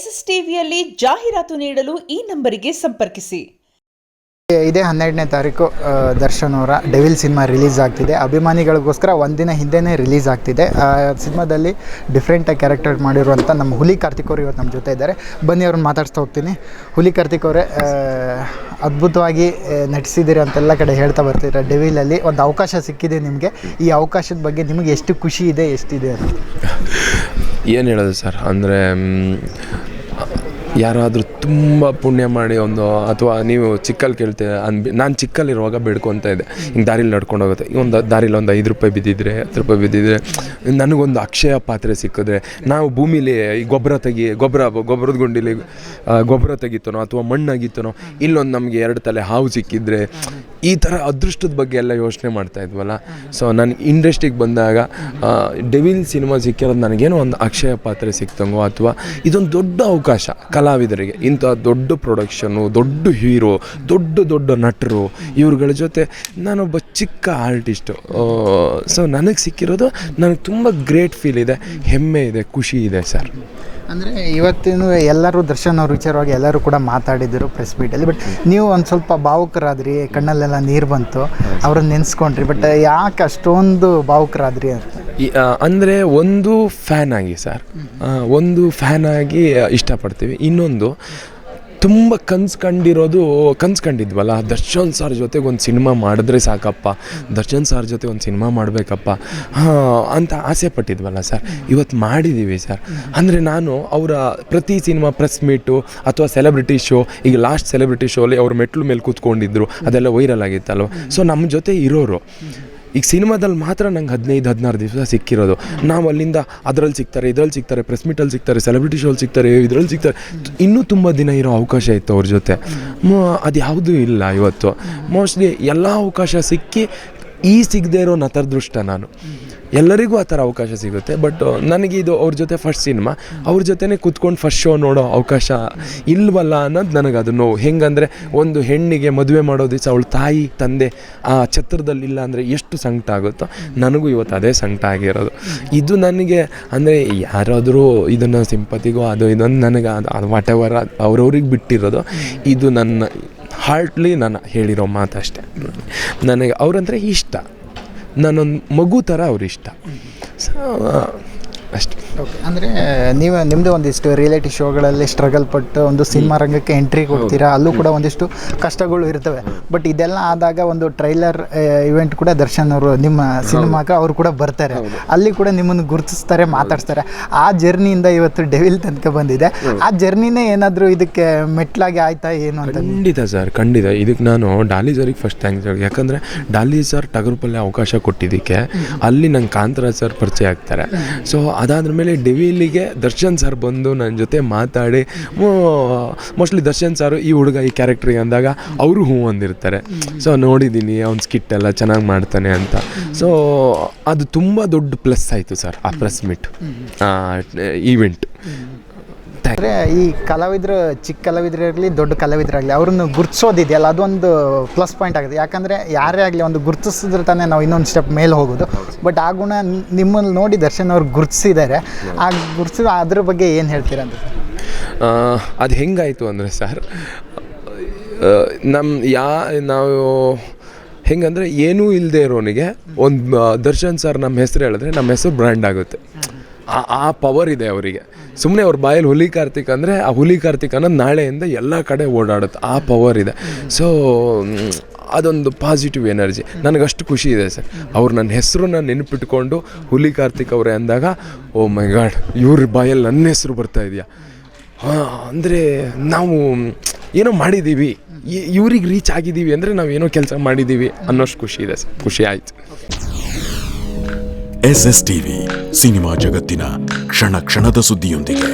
SSTVಯಲ್ಲಿ ಜಾಹೀರಾತು ನೀಡಲು ಈ ನಂಬರಿಗೆ ಸಂಪರ್ಕಿಸಿ. ಇದೇ 12ನೇ ತಾರೀಕು ದರ್ಶನ್ ಅವರ ಡೆವಿಲ್ ಸಿನಿಮಾ ರಿಲೀಸ್ ಆಗ್ತಿದೆ. ಅಭಿಮಾನಿಗಳಿಗೋಸ್ಕರ ಒಂದಿನ ಹಿಂದೆನೇ ರಿಲೀಸ್ ಆಗ್ತಿದೆ. ಸಿನಿಮಾದಲ್ಲಿ ಡಿಫ್ರೆಂಟಾಗಿ ಕ್ಯಾರೆಕ್ಟರ್ ಮಾಡಿರುವಂಥ ನಮ್ಮ ಹುಲಿ ಕಾರ್ತಿಕ್ ಅವರು ಇವತ್ತು ನಮ್ಮ ಜೊತೆ ಇದ್ದಾರೆ. ಬನ್ನಿ ಅವ್ರನ್ನ ಮಾತಾಡ್ಸ್ತಾ ಹೋಗ್ತೀನಿ. ಹುಲಿ ಕಾರ್ತಿಕ್ ಅವರೇ, ಅದ್ಭುತವಾಗಿ ನಟಿಸಿದ್ದೀರಿ ಅಂತೆಲ್ಲ ಕಡೆ ಹೇಳ್ತಾ ಬರ್ತೀರ. ಡೆವಿಲಲ್ಲಿ ಒಂದು ಅವಕಾಶ ಸಿಕ್ಕಿದೆ ನಿಮಗೆ. ಈ ಅವಕಾಶದ ಬಗ್ಗೆ ನಿಮಗೆ ಎಷ್ಟು ಖುಷಿ ಇದೆ, ಎಷ್ಟಿದೆ ಅಂತ ಏನು ಹೇಳೋದು ಸರ್, ಅಂದರೆ ಯಾರಾದರೂ ತುಂಬ ಪುಣ್ಯ ಮಾಡಿ ಒಂದು, ಅಥವಾ ನೀವು ಚಿಕ್ಕಲ್ಲಿ ಕೇಳ್ತೀರ ನಾನು ಚಿಕ್ಕಲ್ಲಿರುವಾಗ ಬೇಡ್ಕೊತ ಇದ್ದೆ, ಹಿಂಗೆ ದಾರಿಲಿ ನಡ್ಕೊಂಡು ಹೋಗುತ್ತೆ, ಒಂದು ದಾರಿಲಿ ಒಂದು 5 ರೂಪಾಯಿ ಬಿದ್ದಿದ್ರೆ 10 ರೂಪಾಯಿ ಬಿದ್ದಿದ್ರೆ ನನಗೊಂದು ಅಕ್ಷಯ ಪಾತ್ರೆ ಸಿಕ್ಕಿದ್ರೆ, ನಾವು ಭೂಮಿಲಿ ಗೊಬ್ಬರದ ಗುಂಡಿಲಿ ಗೊಬ್ಬರ ತೆಗಿತನೋ ಅಥವಾ ಮಣ್ಣಾಗಿತ್ತನೋ, ಇಲ್ಲೊಂದು ನಮಗೆ 2 ತಲೆ ಹಾವು ಸಿಕ್ಕಿದ್ರೆ, ಈ ಥರ ಅದೃಷ್ಟದ ಬಗ್ಗೆ ಎಲ್ಲ ಯೋಚನೆ ಮಾಡ್ತಾ ಇದ್ವಲ್ಲ. ಸೊ ನಾನು ಇಂಡಸ್ಟ್ರಿಗೆ ಬಂದಾಗ ಡೆವಿಲ್ ಸಿನಿಮಾ ಸಿಕ್ಕಿರೋದು ನನಗೇನೋ ಒಂದು ಅಕ್ಷಯ ಪಾತ್ರೆ ಸಿಕ್ತಂಗೋ, ಅಥವಾ ಇದೊಂದು ದೊಡ್ಡ ಅವಕಾಶ ಕಲಾವಿದರಿಗೆ. ಇಂಥ ದೊಡ್ಡ ಪ್ರೊಡಕ್ಷನ್ನು, ದೊಡ್ಡ ಹೀರೋ, ದೊಡ್ಡ ನಟರು, ಇವ್ರುಗಳ ಜೊತೆ ನಾನೊಬ್ಬ ಚಿಕ್ಕ ಆರ್ಟಿಸ್ಟು. ಸೊ ನನಗೆ ಸಿಕ್ಕಿರೋದು ನನಗೆ ತುಂಬ ಗ್ರೇಟ್ ಫೀಲ್ ಇದೆ, ಹೆಮ್ಮೆ ಇದೆ, ಖುಷಿ ಇದೆ ಸರ್. ಅಂದರೆ ಇವತ್ತಿನ ಎಲ್ಲರೂ ದರ್ಶನ್ ಅವ್ರ ವಿಚಾರವಾಗಿ ಎಲ್ಲರೂ ಕೂಡ ಮಾತಾಡಿದರು ಪ್ರೆಸ್ ಮೀಟಲ್ಲಿ. ಬಟ್ ನೀವು ಒಂದು ಸ್ವಲ್ಪ ಭಾವುಕರಾದ್ರಿ, ಕಣ್ಣಲ್ಲೆಲ್ಲ ನೀರು ಬಂತು, ಅವ್ರನ್ನ ನೆನೆಸ್ಕೊಂಡ್ರಿ. ಬಟ್ ಯಾಕೆ ಅಷ್ಟೊಂದು ಭಾವುಕರಾದ್ರಿ ಅಂತ ಅಂದರೆ ಒಂದು ಫ್ಯಾನ್ ಆಗಿ ಸರ್, ಒಂದು ಫ್ಯಾನ್ ಆಗಿ ಇಷ್ಟಪಡ್ತೀವಿ. ಇನ್ನೊಂದು ತುಂಬ ಕನ್ಸು ಕಂಡಿದ್ವಲ್ಲ, ದರ್ಶನ್ ಸರ್ ಜೊತೆಗೆ ಒಂದು ಸಿನಿಮಾ ಮಾಡಿದ್ರೆ ಸಾಕಪ್ಪ, ದರ್ಶನ್ ಸರ್ ಜೊತೆ ಒಂದು ಸಿನಿಮಾ ಮಾಡಬೇಕಪ್ಪ ಅಂತ ಆಸೆ ಪಟ್ಟಿದ್ವಲ್ಲ ಸರ್, ಇವತ್ತು ಮಾಡಿದ್ದೀವಿ ಸರ್. ಅಂದರೆ ನಾನು ಅವರ ಪ್ರತಿ ಸಿನಿಮಾ ಪ್ರೆಸ್ ಮೀಟು ಅಥವಾ ಸೆಲೆಬ್ರಿಟಿ ಶೋ, ಈಗ ಲಾಸ್ಟ್ ಸೆಲೆಬ್ರಿಟಿ ಶೋಲಿ ಅವ್ರ ಮೆಟ್ಲು ಮೇಲೆ ಕೂತ್ಕೊಂಡಿದ್ರು, ಅದೆಲ್ಲ ವೈರಲ್ ಆಗಿತ್ತಲ್ವ. ಸೊ ನಮ್ಮ ಜೊತೆ ಇರೋರು ಈಗ ಸಿನಿಮಾದಲ್ಲಿ ಮಾತ್ರ ನಂಗೆ 15-16 ದಿವಸ ಸಿಕ್ಕಿರೋದು. ನಾವು ಅಲ್ಲಿಂದ ಅದರಲ್ಲಿ ಸಿಗ್ತಾರೆ, ಇದರಲ್ಲಿ ಸಿಗ್ತಾರೆ, ಪ್ರೆಸ್ ಮೀಟಲ್ಲಿ ಸಿಗ್ತಾರೆ, ಸೆಲೆಬ್ರಿಟಿ ಶೋಲ್ಲಿ ಸಿಗ್ತಾರೆ, ಇದರಲ್ಲಿ ಸಿಗ್ತಾರೆ, ಇನ್ನೂ ತುಂಬ ದಿನ ಇರೋ ಅವಕಾಶ ಇತ್ತು ಅವ್ರ ಜೊತೆ. ಅದು ಯಾವುದೂ ಇಲ್ಲ ಇವತ್ತು. ಮೋಸ್ಟ್ಲಿ ಎಲ್ಲ ಅವಕಾಶ ಸಿಕ್ಕಿ ಸಿಗದೇ ಇರೋ ನತರ್ದೃಷ್ಟ ನಾನು. ಎಲ್ಲರಿಗೂ ಆ ಥರ ಅವಕಾಶ ಸಿಗುತ್ತೆ, ಬಟ್ ನನಗೆ ಇದು ಅವ್ರ ಜೊತೆ ಫಸ್ಟ್ ಸಿನಿಮಾ, ಅವ್ರ ಜೊತೆನೇ ಕೂತ್ಕೊಂಡು ಫಸ್ಟ್ ಶೋ ನೋಡೋ ಅವಕಾಶ ಇಲ್ವಲ್ಲ ಅನ್ನೋದು ನನಗೆ ಅದು ನೋವು. ಹೆಂಗಂದರೆ ಒಂದು ಹೆಣ್ಣಿಗೆ ಮದುವೆ ಮಾಡೋ ದಿವಸ ಅವಳ ತಾಯಿ ತಂದೆ ಆ ಛತ್ರದಲ್ಲಿಲ್ಲ ಅಂದರೆ ಎಷ್ಟು ಸಂಕಟ ಆಗುತ್ತೋ, ನನಗೂ ಇವತ್ತು ಅದೇ ಸಂಕಟ ಆಗಿರೋದು. ಇದು ನನಗೆ ಅಂದರೆ ಯಾರಾದರೂ ಇದನ್ನು ಸಿಂಪತಿಗೋ ಅದು ಇದೊಂದು ನನಗೆ ಅದು ವಾಟ್ ಎವರ್ ಅವ್ರವ್ರಿಗೆ ಬಿಟ್ಟಿರೋದು. ಇದು ನನ್ನ ಹಾರ್ಟ್ಲಿ ನಾನು ಹೇಳಿರೋ ಮಾತಷ್ಟೇ. ನನಗೆ ಅವ್ರಂದರೆ ಇಷ್ಟ, ನಾನೊಂದು ಮಗು ಥರ ಅವ್ರು ಇಷ್ಟ. ಸೊ ಅಷ್ಟೇ. ಓಕೆ. ಅಂದರೆ ನಿಮ್ಮದು ಒಂದಿಷ್ಟು ರಿಯಾಲಿಟಿ ಶೋಗಳಲ್ಲಿ ಸ್ಟ್ರಗಲ್ ಪಟ್ಟು ಒಂದು ಸಿನಿಮಾ ರಂಗಕ್ಕೆ ಎಂಟ್ರಿ ಕೊಡ್ತೀರಾ, ಅಲ್ಲೂ ಕೂಡ ಒಂದಿಷ್ಟು ಕಷ್ಟಗಳು ಇರ್ತವೆ. ಬಟ್ ಇದೆಲ್ಲ ಆದಾಗ ಒಂದು ಟ್ರೈಲರ್ ಇವೆಂಟ್ ಕೂಡ ದರ್ಶನ್ ಅವರು ನಿಮ್ಮ ಸಿನಿಮಾಗೆ ಅವರು ಕೂಡ ಬರ್ತಾರೆ, ಅಲ್ಲಿ ಕೂಡ ನಿಮ್ಮನ್ನು ಗುರುತಿಸ್ತಾರೆ, ಮಾತಾಡ್ತಾರೆ. ಆ ಜರ್ನಿಯಿಂದ ಇವತ್ತು ಡೆವಿಲ್ ತನಕ ಬಂದಿದೆ. ಆ ಜರ್ನಿನೇ ಏನಾದರೂ ಇದಕ್ಕೆ ಮೆಟ್ಲಾಗಿ ಆಯ್ತಾ ಏನು ಅಂತ? ಖಂಡಿತ ಸರ್, ಖಂಡಿತ. ಇದಕ್ಕೆ ನಾನು ಡಾಲಿ ಸರಿಗೆ ಫಸ್ಟ್ ಥ್ಯಾಂಕ್ಸ್ ಹೇಳಿ. ಯಾಕಂದರೆ ಡಾಲಿ ಸರ್ ಟಗರುಪಲ್ಲೆ ಅವಕಾಶ ಕೊಟ್ಟಿದ್ದಕ್ಕೆ ಅಲ್ಲಿ ನಂಗೆ ಕಾಂತರಾಜ್ ಸರ್ ಪರಿಚಯ ಆಗ್ತಾರೆ. ಸೊ ಅದಾದ್ರ ಮೇಲೆ ಡೆವಿಲಿಗೆ ದರ್ಶನ್ ಸರ್ ಬಂದು ನನ್ನ ಜೊತೆ ಮಾತಾಡಿ, ಮೋಸ್ಟ್ಲಿ ದರ್ಶನ್ ಸರ್ ಈ ಹುಡುಗ ಈ ಕ್ಯಾರೆಕ್ಟ್ರಿಗೆ ಅಂದಾಗ ಅವರು ಹೂ ಅಂದಿರ್ತಾರೆ. ಸೊ ನೋಡಿದ್ದೀನಿ ಅವ್ನ ಸ್ಕಿಟ್ ಎಲ್ಲ ಚೆನ್ನಾಗಿ ಮಾಡ್ತಾನೆ ಅಂತ. ಸೊ ಅದು ತುಂಬ ದೊಡ್ಡ ಪ್ಲಸ್ ಆಯಿತು ಸರ್ ಆ ಪ್ರೆಸ್ ಮೀಟ್ ಈವೆಂಟ್. ಅಂದರೆ ಈ ಕಲಾವಿದರು, ಚಿಕ್ಕ ಕಲಾವಿದರಾಗಲಿ ದೊಡ್ಡ ಕಲಾವಿದರಾಗಲಿ, ಅವ್ರನ್ನು ಗುರುತಿಸೋದಿದೆಯಲ್ಲ, ಅದೊಂದು ಪ್ಲಸ್ ಪಾಯಿಂಟ್ ಆಗುತ್ತೆ. ಯಾಕಂದರೆ ಯಾರೇ ಆಗಲಿ ಒಂದು ಗುರುತಿಸಿದ್ರೆ ತಾನೇ ನಾವು ಇನ್ನೊಂದು ಸ್ಟೆಪ್ ಮೇಲೆ ಹೋಗೋದು. ಬಟ್ ಆ ಗುಣ ನಿಮ್ಮನ್ನು ನೋಡಿ ದರ್ಶನ್ ಅವ್ರು ಗುರುತಿಸಿದ್ದಾರೆ. ಆ ಗುರುತಿಸಿದ ಅದ್ರ ಬಗ್ಗೆ ಏನು ಹೇಳ್ತೀರಾ ಅಂತ? ಅದು ಹೆಂಗಾಯಿತು ಅಂದರೆ ಸರ್, ನಾವು ಹೆಂಗಂದರೆ ಏನೂ ಇಲ್ಲದೆ ಇರೋನಿಗೆ ಒಂದು ದರ್ಶನ್ ಸರ್ ನಮ್ಮ ಹೆಸರು ಹೇಳಿದ್ರೆ ನಮ್ಮ ಹೆಸರು ಬ್ರ್ಯಾಂಡ್ ಆಗುತ್ತೆ. ಆ ಪವರ್ ಇದೆ ಅವರಿಗೆ. ಸುಮ್ಮನೆ ಅವ್ರ ಬಾಯಲ್ಲಿ ಹುಲಿ ಕಾರ್ತಿಕ್ ಅಂದರೆ ಆ ಹುಲಿ ಕಾರ್ತಿಕ್ ಅನ್ನೋದು ನಾಳೆಯಿಂದ ಎಲ್ಲ ಕಡೆ ಓಡಾಡುತ್ತೆ, ಆ ಪವರ್ ಇದೆ. ಸೊ ಅದೊಂದು ಪಾಸಿಟಿವ್ ಎನರ್ಜಿ. ನನಗಷ್ಟು ಖುಷಿ ಇದೆ ಸರ್. ಅವ್ರು ನನ್ನ ಹೆಸರನ್ನ ನೆನಪಿಟ್ಕೊಂಡು ಹುಲಿ ಕಾರ್ತಿಕ್ ಅವರೇ ಅಂದಾಗ, ಓ ಮೈ ಗಾಡ್, ಇವ್ರ ಬಾಯಲ್ಲಿ ನನ್ನ ಹೆಸರು ಬರ್ತಾ ಇದೆಯಾ, ಅಂದರೆ ನಾವು ಏನೋ ಮಾಡಿದ್ದೀವಿ, ಇವ್ರಿಗೆ ರೀಚ್ ಆಗಿದ್ದೀವಿ ಅಂದರೆ ನಾವು ಏನೋ ಕೆಲಸ ಮಾಡಿದ್ದೀವಿ ಅನ್ನೋಷ್ಟು ಖುಷಿ ಇದೆ ಸರ್. ಖುಷಿ ಆಯಿತು. SSTV ಸಿನಿಮಾ ಜಗತ್ತಿನ ಕ್ಷಣ ಕ್ಷಣದ ಸುದ್ದಿಯೊಂದಿಗೆ.